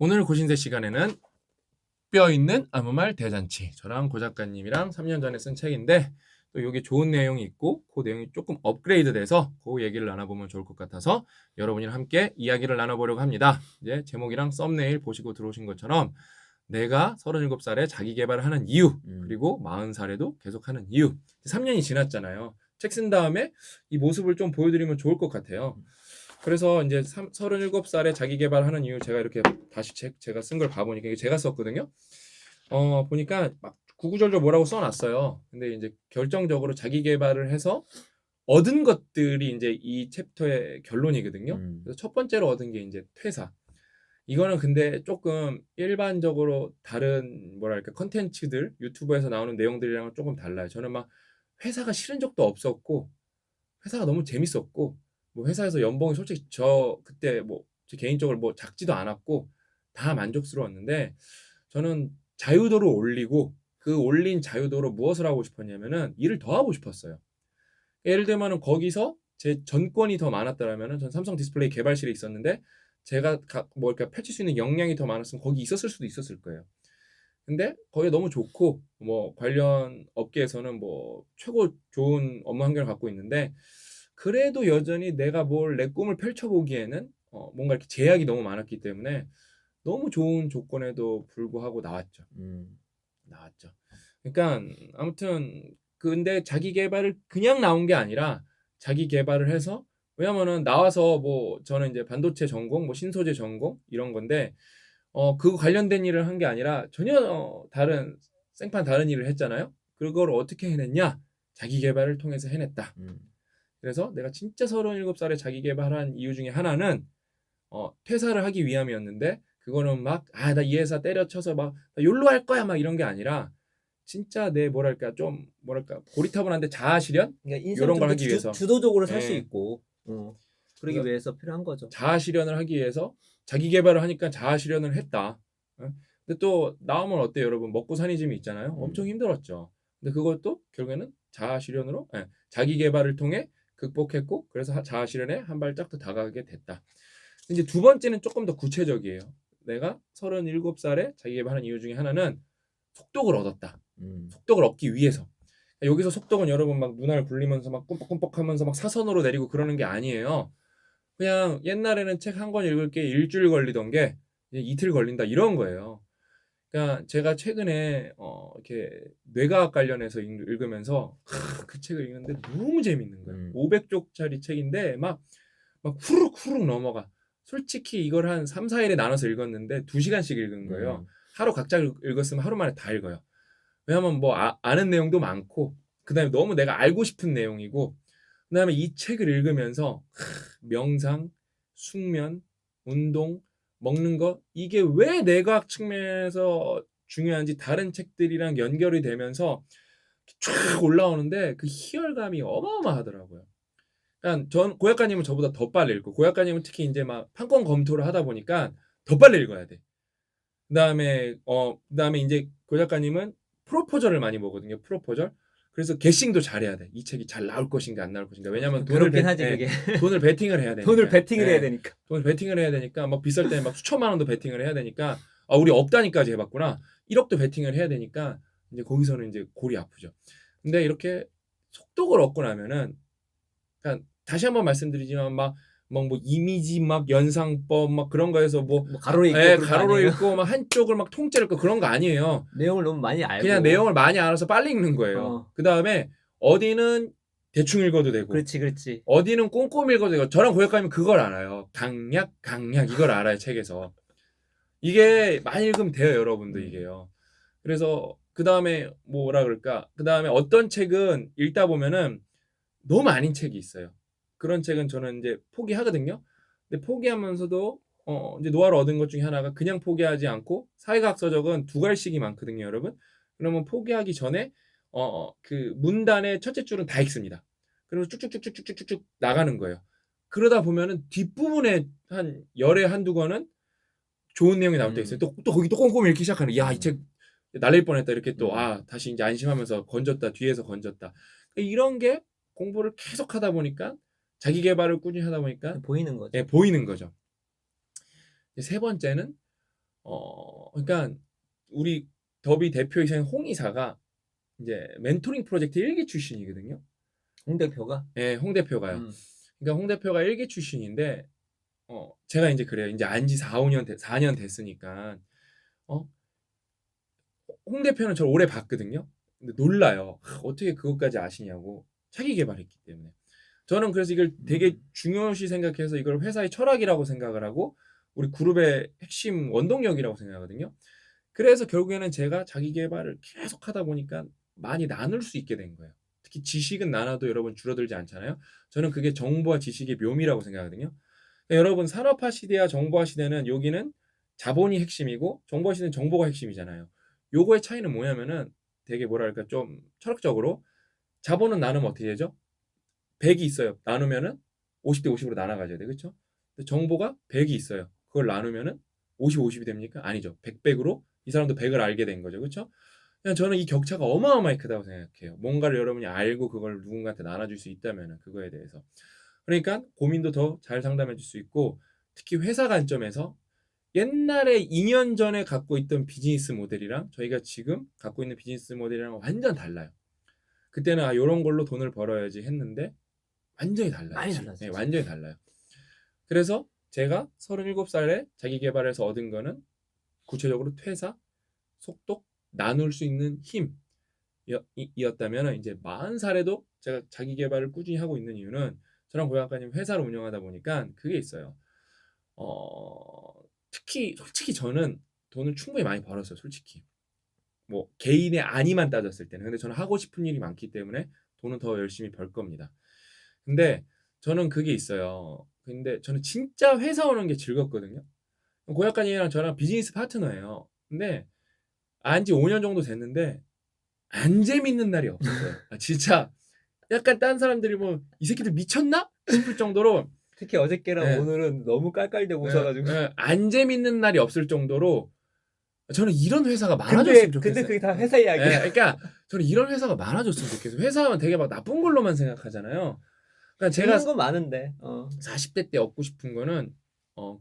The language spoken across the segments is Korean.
오늘 고신세 시간에는 뼈 있는 아무 말 대잔치. 저랑 고 작가님이랑 3년 전에 쓴 책인데 또 여기 좋은 내용이 있고 그 내용이 조금 업그레이드 돼서 그 얘기를 나눠보면 좋을 것 같아서 여러분이랑 함께 이야기를 나눠보려고 합니다. 이제 제목이랑 썸네일 보시고 들어오신 것처럼 내가 37살에 자기 개발을 하는 이유, 그리고 40살에도 계속하는 이유. 3년이 지났잖아요. 책 쓴 다음에 이 모습을 좀 보여드리면 좋을 것 같아요. 그래서 이제 37살에 자기 개발하는 이유, 제가 이렇게 다시 제가 쓴 걸 봐보니까 이게 제가 썼거든요. 보니까 막 구구절절 뭐라고 써놨어요. 근데 이제 결정적으로 자기 개발을 해서 얻은 것들이 이제 이 챕터의 결론이거든요. 그래서 첫 번째로 얻은 게 이제 퇴사. 이거는 근데 조금 일반적으로 다른 뭐랄까 컨텐츠들 유튜브에서 나오는 내용들이랑은 조금 달라요. 저는 막 회사가 싫은 적도 없었고 회사가 너무 재밌었고 뭐 회사에서 연봉이 솔직히 저 그때 뭐 제 개인적으로 뭐 작지도 않았고 다 만족스러웠는데 저는 자유도를 올리고 그 올린 자유도로 무엇을 하고 싶었냐면은 일을 더 하고 싶었어요. 예를 들면은 거기서 제 전권이 더 많았더라면은 전 삼성 디스플레이 개발실에 있었는데 제가 뭐 이렇게 펼칠 수 있는 역량이 더 많았으면 거기 있었을 수도 있었을 거예요. 근데 거기 너무 좋고 뭐 관련 업계에서는 뭐 최고 좋은 업무 환경을 갖고 있는데 그래도 여전히 내가 뭘 내 꿈을 펼쳐보기에는 뭔가 이렇게 제약이 너무 많았기 때문에 너무 좋은 조건에도 불구하고 나왔죠. 나왔죠. 그러니까 아무튼 근데 자기 개발을 그냥 나온 게 아니라 자기 개발을 해서 왜냐면은 나와서 뭐 저는 이제 반도체 전공, 뭐 신소재 전공 이런 건데 그 관련된 일을 한 게 아니라 전혀 다른 생판 다른 일을 했잖아요. 그걸 어떻게 해냈냐? 자기 개발을 통해서 해냈다. 그래서 내가 진짜 37살에 자기 개발한 이유 중에 하나는 퇴사를 하기 위함이었는데 그거는 막 나 이 회사 때려쳐서 막 욜로 할 거야 막 이런 게 아니라 진짜 내 뭐랄까 좀 뭐랄까 고리타분한데 자아 실현 그러니까 인생을 이런 좀 걸 더 하기 위해서 주도적으로 살 수 예. 있고, 그러기 그래서 위해서 필요한 거죠. 자아 실현을 하기 위해서 자기 개발을 하니까 자아 실현을 했다. 어? 근데 또 나오면 어때요, 여러분? 먹고 사니즘이 있잖아요. 엄청 힘들었죠. 근데 그것도 결국에는 자아 실현으로 자기 개발을 통해 극복했고 그래서 자아 실현에 한 발짝 더 다가가게 됐다. 이제 두 번째는 조금 더 구체적이에요. 내가 37살에 자기 개발한 이유 중에 하나는 속독을 얻었다. 속독을 얻기 위해서. 여기서 속독은 여러분 막 눈알 굴리면서 막 꼼뻑꼼뻑하면서 막 사선으로 내리고 그러는 게 아니에요. 그냥 옛날에는 책 한 권 읽을 게 일주일 걸리던 게 이제 이틀 걸린다 이런 거예요. 그러니까 제가 최근에 이렇게 뇌과학 관련해서 읽으면서 그 책을 읽는데 너무 재밌는 거예요. 500쪽짜리 책인데 막 후룩후룩 넘어가. 솔직히 이걸 한 3, 4일에 나눠서 읽었는데 2시간씩 읽은 거예요. 하루 각자 읽었으면 하루 만에 다 읽어요. 왜냐면 뭐 아는 내용도 많고 그다음에 너무 내가 알고 싶은 내용이고 그다음에 이 책을 읽으면서 명상, 숙면, 운동, 먹는 거 이게 왜 뇌과학 측면에서 중요한지 다른 책들이랑 연결이 되면서 쫙 올라오는데 그 희열감이 어마어마하더라고요. 그러니까 전 고약가님은 저보다 더 빨리 읽고 고약가님은 특히 이제 막 판권 검토를 하다 보니까 더 빨리 읽어야 돼. 그다음에 이제 고작가님은 프로포절을 많이 보거든요. 프로포절. 그래서 게싱도 잘해야 돼. 이 책이 잘 나올 것인가 안 나올 것인가. 왜냐하면 그렇긴 하지 그게. 돈을 베팅을 해야 되니까. 돈을 베팅을 해야 예. 되니까. 돈을 베팅을 해야 되니까 막 비쌀 때는 막 수천만 원도 베팅을 해야 되니까 우리 억 단위까지 해봤구나. 1억도 베팅을 해야 되니까 이제 거기서는 이제 골이 아프죠. 근데 이렇게 속독을 얻고 나면은 그러니까 다시 한번 말씀드리지만 막 뭐 이미지 막 연상법 막 그런 거에서 뭐 가로로 읽고 그런 거 가로로 아니에요? 읽고 막 한쪽을 막 통째로 읽고 그런 거 아니에요. 내용을 너무 많이 알고. 그냥 내용을 많이 알아서 빨리 읽는 거예요. 그다음에 어디는 대충 읽어도 되고 그렇지. 어디는 꼼꼼히 읽어도 되고 저랑 고약가면 그걸 알아요. 강약 이걸 알아요, 책에서. 이게 많이 읽으면 돼요, 여러분도 이게요. 그래서 그다음에 뭐라 그럴까? 그다음에 어떤 책은 읽다 보면은 너무 아닌 책이 있어요. 그런 책은 저는 이제 포기하거든요. 근데 포기하면서도 이제 노하우를 얻은 것 중에 하나가 그냥 포기하지 않고 사회과학 서적은 두 갈씩이 많거든요, 여러분. 그러면 포기하기 전에 그 문단의 첫째 줄은 다 읽습니다. 그리고 쭉쭉쭉쭉쭉쭉 나가는 거예요. 그러다 보면은 뒷부분에 한 열에 한두 권은 좋은 내용이 나올 때 있어요. 또 거기 또 꼼꼼히 읽기 시작하는. 야, 이 책 날릴 뻔했다. 이렇게 또 다시 이제 안심하면서 건졌다. 뒤에서 건졌다. 이런 게 공부를 계속 하다 보니까 자기 개발을 꾸준히 하다 보니까 보이는 거죠. 보이는 거죠. 세 번째는 그러니까 우리 더비 대표이사인 홍 이사가 이제 멘토링 프로젝트 1기 출신이거든요. 홍 대표가. 예, 홍 대표가요. 그러니까 홍 대표가 1기 출신인데 제가 이제 그래요. 이제 안지 4년 됐으니까 홍 대표는 저를 오래 봤거든요. 근데 놀라요. 어떻게 그것까지 아시냐고. 자기 개발했기 때문에. 저는 그래서 이걸 되게 중요시 생각해서 이걸 회사의 철학이라고 생각을 하고 우리 그룹의 핵심 원동력이라고 생각하거든요. 그래서 결국에는 제가 자기 개발을 계속 하다 보니까 많이 나눌 수 있게 된 거예요. 특히 지식은 나눠도 여러분 줄어들지 않잖아요. 저는 그게 정보와 지식의 묘미라고 생각하거든요. 그러니까 여러분 산업화 시대와 정보화 시대는 여기는 자본이 핵심이고 정보화 시대는 정보가 핵심이잖아요. 요거의 차이는 뭐냐면은 되게 뭐랄까 좀 철학적으로 자본은 나누면 어떻게 되죠? 100이 있어요. 나누면은 50대 50으로 나눠 가져야 돼. 그렇죠? 정보가 100이 있어요. 그걸 나누면은 50, 50이 됩니까? 아니죠. 100, 100으로 이 사람도 100을 알게 된 거죠. 그렇죠? 그냥 저는 이 격차가 어마어마하게 크다고 생각해요. 뭔가를 여러분이 알고 그걸 누군가한테 나눠줄 수 있다면은 그거에 대해서. 그러니까 고민도 더 잘 상담해 줄 수 있고 특히 회사 관점에서 옛날에 2년 전에 갖고 있던 비즈니스 모델이랑 저희가 지금 갖고 있는 비즈니스 모델이랑 완전 달라요. 그때는 요런 걸로 돈을 벌어야지 했는데 완전히 달라요. 많이 지금. 달라졌죠. 네, 완전히 달라요. 그래서 제가 37살에 자기 개발해서 얻은 거는 구체적으로 퇴사, 속독, 나눌 수 있는 힘이었다면 이제 40살에도 제가 자기 개발을 꾸준히 하고 있는 이유는 저랑 고양가님 회사를 운영하다 보니까 그게 있어요. 특히 솔직히 저는 돈을 충분히 많이 벌었어요. 솔직히. 뭐 개인의 안위만 따졌을 때는. 근데 저는 하고 싶은 일이 많기 때문에 돈은 더 열심히 벌 겁니다. 근데 저는 그게 있어요. 근데 저는 진짜 회사 오는 게 즐겁거든요. 고약간이랑 저랑 비즈니스 파트너예요. 근데 안지 5년 정도 됐는데 안 재밌는 날이 없었어요. 진짜 약간 딴 사람들이 뭐 이 새끼들 미쳤나 싶을 정도로 특히 어저께랑 네. 오늘은 너무 깔깔대고 웃어가지고. 안 재밌는 날이 없을 정도로 저는 이런 회사가 근데 많아졌으면 좋겠어요. 근데 그게 다 회사 이야기야. 그러니까 저는 이런 회사가 많아졌으면 좋겠어요. 회사하면 되게 막 나쁜 걸로만 생각하잖아요. 그러니까 제가 재밌는 건 많은데. 40대 때 얻고 싶은 거는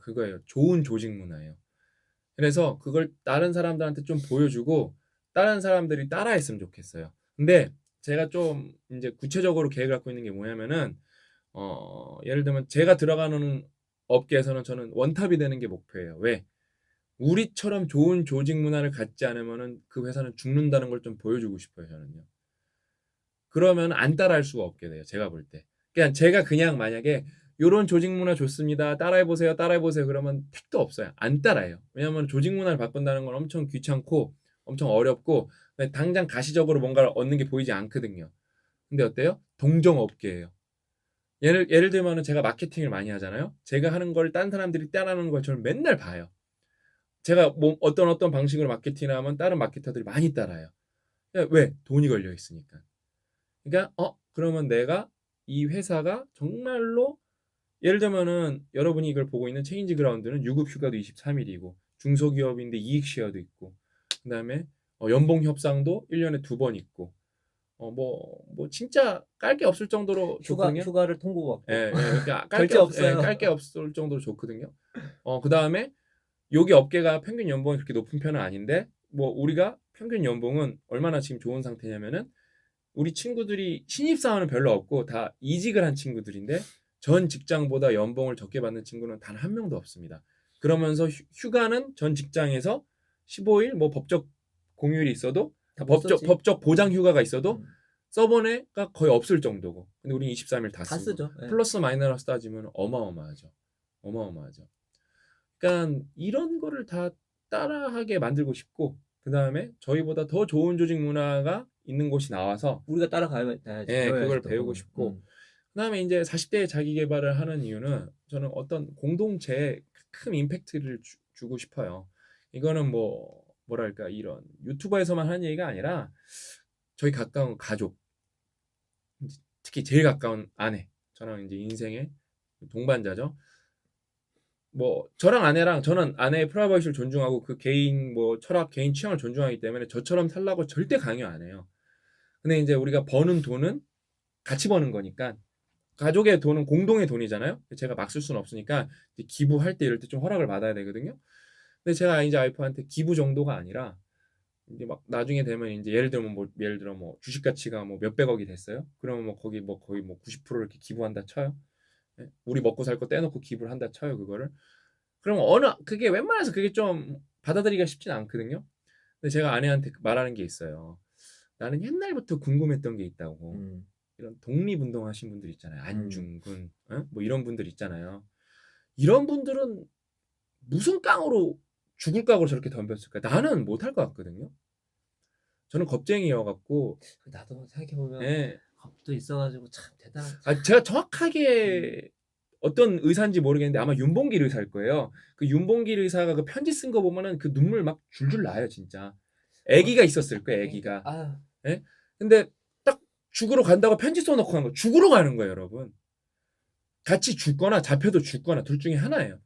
그거예요. 좋은 조직 문화예요. 그래서 그걸 다른 사람들한테 좀 보여주고 다른 사람들이 따라했으면 좋겠어요. 근데 제가 좀 이제 구체적으로 계획을 갖고 있는 게 뭐냐면은 예를 들면 제가 들어가는 업계에서는 저는 원탑이 되는 게 목표예요. 왜? 우리처럼 좋은 조직 문화를 갖지 않으면은 그 회사는 죽는다는 걸 좀 보여주고 싶어요, 저는요. 그러면 안 따라할 수가 없게 돼요, 제가 볼 때. 그냥 제가 그냥 만약에 요런 조직 문화 좋습니다. 따라해 보세요. 따라해 보세요. 그러면 택도 없어요. 안 따라해요. 왜냐하면 조직 문화를 바꾼다는 건 엄청 귀찮고 엄청 어렵고 당장 가시적으로 뭔가를 얻는 게 보이지 않거든요. 근데 어때요? 동종업계예요. 예를 들면은 제가 마케팅을 많이 하잖아요. 제가 하는 걸 딴 사람들이 따라하는 걸 저는 맨날 봐요. 제가 뭐 어떤 방식으로 마케팅을 하면 다른 마케터들이 많이 따라요. 왜? 돈이 걸려 있으니까. 그러니까 그러면 내가 이 회사가 정말로 예를 들면은 여러분이 이걸 보고 있는 체인지 그라운드는 유급 휴가도 23일이고 중소기업인데 이익 쉐어도 있고 그다음에 연봉 협상도 1년에 2번 있고 뭐 진짜 깔 게 없을 정도로 좋거든요. 휴가를 통보받고. 그러니까 결제 없어요. 깔 게 없을 정도로 좋거든요. 그다음에 여기 업계가 평균 연봉이 그렇게 높은 편은 아닌데 뭐 우리가 평균 연봉은 얼마나 지금 좋은 상태냐면은 우리 친구들이 신입사원은 별로 없고 다 이직을 한 친구들인데 전 직장보다 연봉을 적게 받는 친구는 단 한 명도 없습니다. 그러면서 휴가는 전 직장에서 15일 뭐 법적 공휴일이 있어도 다 못 썼지. 법적 보장 휴가가 있어도 서버네가 거의 없을 정도고 근데 우리는 23일 다 다 쓰고 쓰죠. 예. 플러스 마이너스 따지면 어마어마하죠. 그러니까 이런 거를 다 따라하게 만들고 싶고 그 다음에 저희보다 더 좋은 조직 문화가 있는 곳이 나와서 우리가 따라가야지. 그걸 또. 배우고 싶고 그다음에 이제 40대에 자기 개발을 하는 이유는 저는 어떤 공동체에 큰 임팩트를 주고 싶어요. 이거는 뭐랄까 이런 유튜버에서만 하는 얘기가 아니라 저희 가까운 가족, 특히 제일 가까운 아내, 저랑 이제 인생의 동반자죠. 뭐 저랑 아내랑 저는 아내의 프라이버시를 존중하고 그 개인 철학, 개인 취향을 존중하기 때문에 저처럼 살라고 절대 강요 안 해요. 근데 이제 우리가 버는 돈은 같이 버는 거니까 가족의 돈은 공동의 돈이잖아요. 제가 막 쓸 수는 없으니까 기부할 때 이럴 때 좀 허락을 받아야 되거든요. 근데 제가 이제 와이프한테 기부 정도가 아니라 이제 막 나중에 되면 이제 예를 들어 뭐 주식 가치가 뭐 몇백억이 됐어요. 그러면 뭐 거기 뭐 거의 뭐 90% 이렇게 기부한다 쳐요. 예? 우리 먹고 살 거 떼놓고 기부를 한다 쳐요, 그거를. 그럼 그게 웬만해서 그게 좀 받아들이기가 쉽진 않거든요. 근데 제가 아내한테 말하는 게 있어요. 나는 옛날부터 궁금했던 게 있다고. 음. 이런 독립운동 하신 분들 있잖아요. 음. 안중근, 뭐 이런 분들 있잖아요. 이런 분들은 무슨 깡으로 죽을 각오로 저렇게 덤볐을까? 나는 못할 것 같거든요. 저는 겁쟁이여갖고, 나도 생각해보면 예. 겁도 있어가지고 참 대단한. 제가 정확하게 어떤 의사인지 모르겠는데 아마 윤봉길 의사일 거예요. 그 윤봉길 의사가 그 편지 쓴 거 보면은 그 눈물 막 줄줄 나요, 진짜. 애기가 있었을 거예요, 애기가. 아유. 예? 근데 딱 죽으러 간다고 편지 써놓고 간 거. 죽으러 가는 거예요, 여러분. 같이 죽거나 잡혀도 죽거나 둘 중에 하나예요.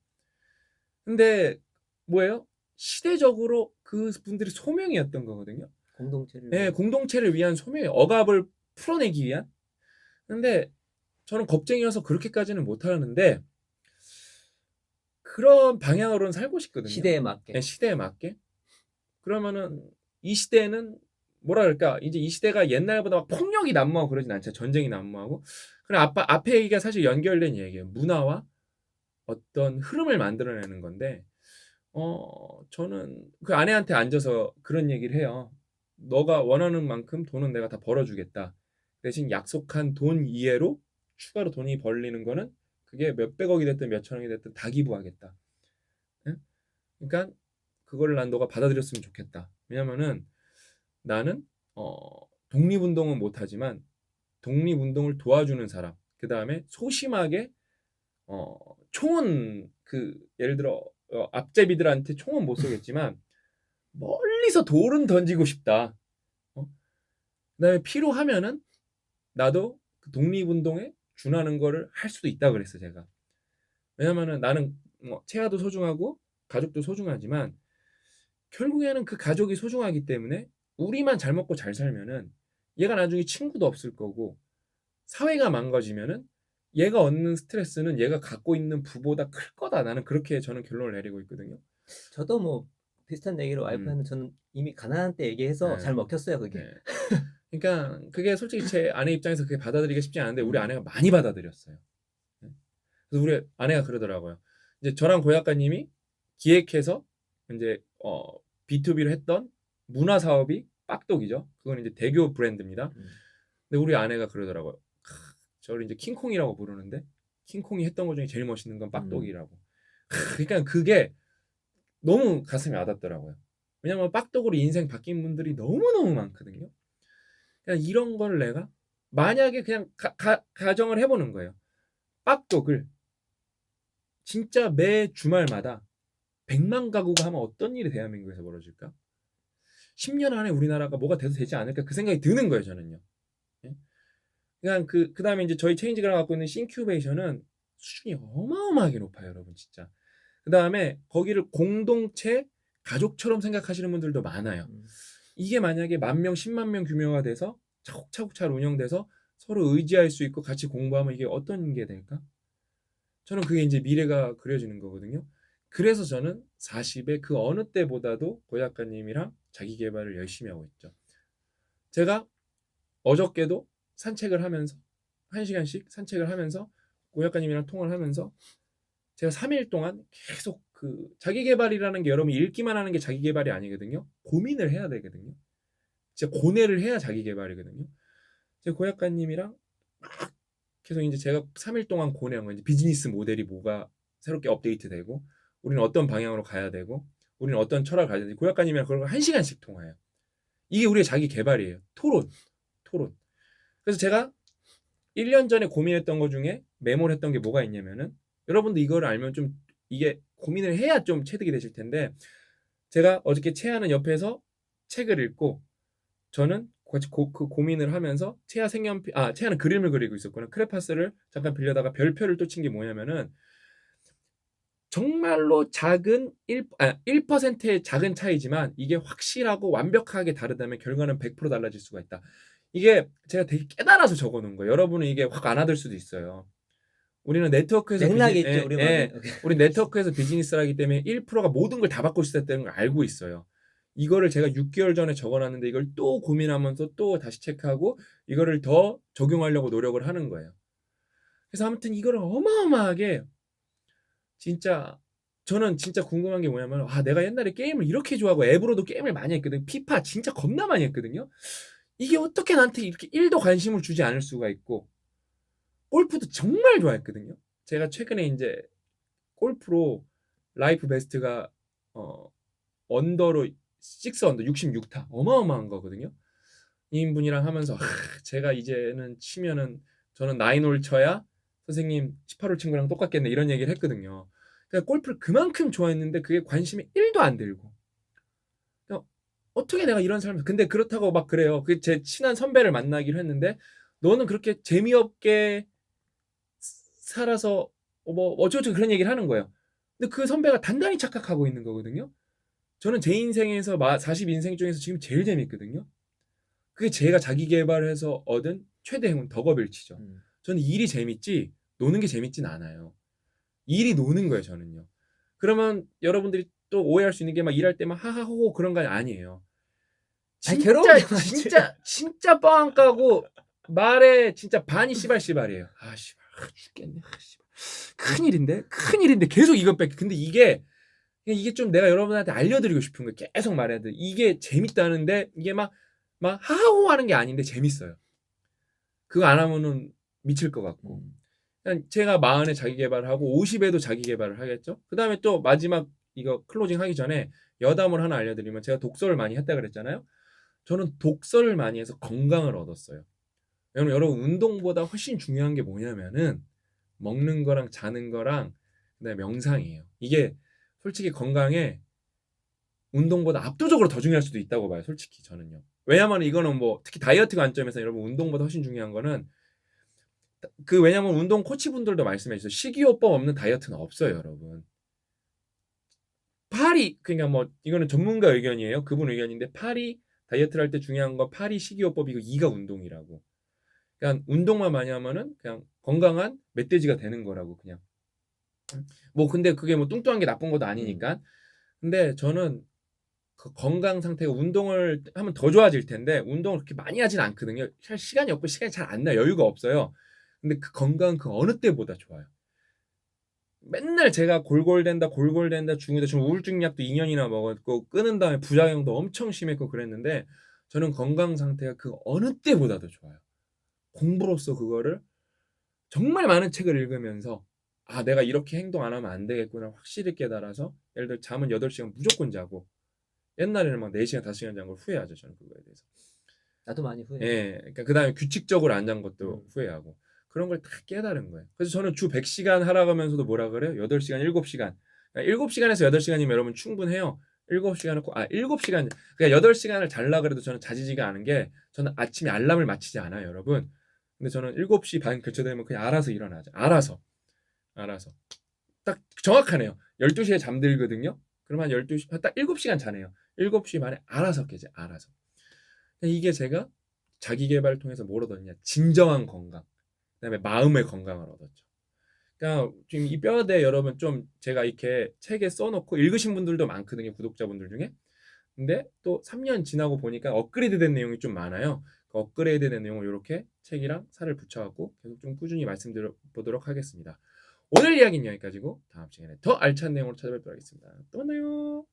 근데 뭐예요? 시대적으로 그분들이 소명이었던 거거든요. 공동체를. 예, 공동체를 위한 소명이에요. 억압을 풀어내기 위한. 근데 저는 겁쟁이여서 그렇게까지는 못하는데 그런 방향으로는 살고 싶거든요. 시대에 맞게. 예, 시대에 맞게. 그러면은 이 시대는 뭐라 그럴까? 이제 이 시대가 옛날보다 막 폭력이 난무하고 그러진 않죠. 전쟁이 난무하고. 그럼 앞에 얘기가 사실 연결된 얘기예요. 문화와 어떤 흐름을 만들어내는 건데, 저는 그 아내한테 앉아서 그런 얘기를 해요. 너가 원하는 만큼 돈은 내가 다 벌어주겠다. 대신 약속한 돈 이외로 추가로 돈이 벌리는 거는 그게 몇백억이 됐든 몇천억이 됐든 다 기부하겠다. 응? 그러니까 그걸 난 너가 받아들였으면 좋겠다. 왜냐면은 나는 독립운동은 못하지만 독립운동을 도와주는 사람, 그 다음에 소심하게 총은 예를 들어 앞제비들한테 총은 못 쏘겠지만 멀리서 돌은 던지고 싶다. 그다음에 필요하면은 나도 그 독립운동에 준하는 거를 할 수도 있다 그랬어 제가. 왜냐면은 나는 뭐 채아도 소중하고 가족도 소중하지만 결국에는 그 가족이 소중하기 때문에 우리만 잘 먹고 잘 살면은 얘가 나중에 친구도 없을 거고 사회가 망가지면은 얘가 얻는 스트레스는 얘가 갖고 있는 부보다 클 거다. 나는 그렇게 저는 결론을 내리고 있거든요. 저도 뭐 비슷한 얘기를 음. 와이프한테 저는 이미 가난한 때 얘기해서 네. 잘 먹혔어요 그게. 네. 그러니까 그게 솔직히 제 아내 입장에서 그게 받아들이기가 쉽지 않은데 우리 아내가 많이 받아들였어요. 네. 그래서 우리 아내가 그러더라고요. 이제 저랑 고 작가님이 기획해서 이제 B2B로 했던 문화 사업이 빡독이죠. 그건 이제 대교 브랜드입니다. 근데 우리 아내가 그러더라고요. 저를 이제 킹콩이라고 부르는데 킹콩이 했던 것 중에 제일 멋있는 건 빡독이라고. 그러니까 그게 너무 가슴이 와닿더라고요. 왜냐면 빡독으로 인생 바뀐 분들이 너무너무 많거든요. 그냥 이런 걸 내가 만약에 그냥 가정을 해보는 거예요. 빡독을 진짜 매 주말마다 100만 가구가 하면 어떤 일이 대한민국에서 벌어질까? 10년 안에 우리나라가 뭐가 돼도 되지 않을까? 그 생각이 드는 거예요, 저는요. 예? 그냥 그다음에 이제 저희 체인지가 갖고 있는 싱큐베이션은 수준이 어마어마하게 높아요, 여러분, 진짜. 그다음에 거기를 공동체 가족처럼 생각하시는 분들도 많아요. 이게 만약에 10,000명, 10만 명 규모가 돼서 차곡차곡 잘 운영돼서 서로 의지할 수 있고 같이 공부하면 이게 어떤 게 될까? 저는 그게 이제 미래가 그려지는 거거든요. 그래서 저는 40에 그 어느 때보다도 고 작가님이랑 자기 개발을 열심히 하고 있죠. 제가 어저께도 산책을 하면서 1시간씩 산책을 하면서 고 작가님이랑 통화를 하면서 제가 3일 동안 계속 그 자기 개발이라는 게 여러분 읽기만 하는 게 자기 개발이 아니거든요. 고민을 해야 되거든요. 진짜 고뇌를 해야 자기 개발이거든요. 제가 고 작가님이랑 막 계속 이제 제가 3일 동안 고뇌한 건 이제 비즈니스 모델이 뭐가 새롭게 업데이트되고 우리는 어떤 방향으로 가야 되고 우리는 어떤 철학을 가야 되는지 고 작가님이랑 그걸 1시간씩 통화해요. 이게 우리의 자기 개발이에요. 토론. 그래서 제가 1년 전에 고민했던 것 중에 메모를 했던 게 뭐가 있냐면은 여러분도 이걸 알면 좀 이게 고민을 해야 좀 체득이 되실 텐데 제가 어저께 채아는 옆에서 책을 읽고 저는 같이 그 고민을 하면서 채아는 그림을 그리고 있었구나. 크레파스를 잠깐 빌려다가 별표를 또 친 게 뭐냐면은 정말로 작은 1%의 작은 차이지만 이게 확실하고 완벽하게 다르다면 결과는 100% 달라질 수가 있다. 이게 제가 되게 깨달아서 적어놓은 거예요. 여러분은 이게 확 안 와들 수도 있어요. 우리는 네트워크에서 맥락이 비즈니- 있죠. 우리 예, 말은. 우리 네트워크에서 비즈니스를 하기 때문에 1%가 모든 걸 다 바꿀 수 있다는 걸 알고 있어요. 이거를 제가 6개월 전에 적어놨는데 이걸 또 고민하면서 또 다시 체크하고 이거를 더 적용하려고 노력을 하는 거예요. 그래서 아무튼 이거를 어마어마하게 진짜 저는 진짜 궁금한 게 뭐냐면 내가 옛날에 게임을 이렇게 좋아하고 앱으로도 게임을 많이 했거든. 피파 진짜 겁나 많이 했거든요. 이게 어떻게 나한테 이렇게 1도 관심을 주지 않을 수가 있고 골프도 정말 좋아했거든요. 제가 최근에 이제 골프로 라이프 베스트가 언더로 6 언더 66타 어마어마한 거거든요. 이인분이랑 하면서 제가 이제는 치면은 저는 9홀 쳐야 선생님 18홀 친구랑 똑같겠네 이런 얘기를 했거든요. 그러니까 골프를 그만큼 좋아했는데 그게 관심이 1도 안 들고 그러니까 어떻게 내가 이런 삶을 근데 그렇다고 막 그래요. 그 제 친한 선배를 만나기로 했는데 너는 그렇게 재미없게 살아서 뭐 어쩌고 그런 얘기를 하는 거예요. 근데 그 선배가 단단히 착각하고 있는 거거든요. 저는 제 인생에서 40 인생 중에서 지금 제일 재밌거든요. 그게 제가 자기 개발해서 얻은 최대 행운 덕업일치죠. 저는 일이 재밌지 노는 게 재밌진 않아요. 일이 노는 거예요, 저는요. 그러면 여러분들이 또 오해할 수 있는 게 막 일할 때 막 하하호호 그런 거 아니에요. 아니, 진짜 괴로운 게 많지. 진짜 뻥 안 까고 말에 진짜 반이 씨발이에요. 씨발 죽겠네. 씨발. 큰일인데 계속 이것밖에. 근데 이게 좀 내가 여러분한테 알려드리고 싶은 거예요. 계속 말해야 돼. 이게 재밌다는데 이게 막 하하호 하는 게 아닌데 재밌어요. 그거 안 하면은 미칠 것 같고. 그냥 제가 40에 자기 개발하고 50에도 자기 개발을 하겠죠. 그 다음에 또 마지막 이거 클로징 하기 전에 여담을 하나 알려드리면 제가 독서를 많이 했다 그랬잖아요. 저는 독서를 많이 해서 건강을 얻었어요. 왜냐면 여러분 운동보다 훨씬 중요한 게 뭐냐면은 먹는 거랑 자는 거랑 그다음에 명상이에요. 이게 솔직히 건강에 운동보다 압도적으로 더 중요할 수도 있다고 봐요. 솔직히 저는요. 왜냐면 이거는 뭐 특히 다이어트 관점에서 여러분 운동보다 훨씬 중요한 거는 왜냐면 운동 코치분들도 말씀해 주세요. 식이요법 없는 다이어트는 없어요, 여러분. 그러니까 뭐 이거는 전문가 의견이에요. 그분 의견인데 다이어트를 할 때 중요한 건 식이요법이고 2가 운동이라고. 그냥 운동만 많이 하면은 그냥 건강한 멧돼지가 되는 거라고 그냥. 뭐 근데 그게 뭐 뚱뚱한 게 나쁜 것도 아니니까. 근데 저는 그 건강 상태가 운동을 하면 더 좋아질 텐데 운동을 그렇게 많이 하진 않거든요. 잘 시간이 없고 시간이 잘 안 나요. 여유가 없어요. 근데 그 건강은 그 어느 때보다 좋아요. 맨날 제가 골골댄다 죽는다 지금 우울증 약도 2년이나 먹었고 끊은 다음에 부작용도 엄청 심했고 그랬는데 저는 건강 상태가 그 어느 때보다도 좋아요. 공부로서 그거를 정말 많은 책을 읽으면서 내가 이렇게 행동 안 하면 안 되겠구나 확실히 깨달아서 예를 들어 잠은 8시간 무조건 자고 옛날에는 막 4시간 5시간 잔 걸 후회하죠. 저는 그거에 대해서. 나도 많이 후회해. 예. 그러니까 그다음에 규칙적으로 안 잔 것도 후회하고 그런 걸 다 깨달은 거예요. 그래서 저는 주 100시간 하라고 하면서도 뭐라 그래요? 8시간, 7시간. 그러니까 7시간에서 8시간이면 여러분 충분해요. 7시간을 7시간 그러니까 8시간을 자려고 그래도 저는 자지지가 않은 게 저는 아침에 알람을 맞추지 않아요, 여러분. 근데 저는 7시 반 교체되면 그냥 알아서 일어나죠. 알아서. 딱 정확하네요. 12시에 잠들거든요. 그러면 한 12시 딱 7시간 자네요. 7시 반에 알아서 깨지. 알아서. 이게 제가 자기 개발을 통해서 뭘 얻었냐? 진정한 건강. 그다음에 마음의 건강을 얻었죠. 그러니까 지금 이 뼈대 여러분 좀 제가 이렇게 책에 써놓고 읽으신 분들도 많거든요. 구독자분들 중에. 근데 또 3년 지나고 보니까 업그레이드된 내용이 좀 많아요. 그 업그레이드된 내용을 이렇게 책이랑 살을 붙여갖고 계속 좀 꾸준히 말씀드려보도록 하겠습니다. 오늘 이야기는 여기까지고 다음 시간에 더 알찬 내용으로 찾아뵙도록 하겠습니다. 또 만나요.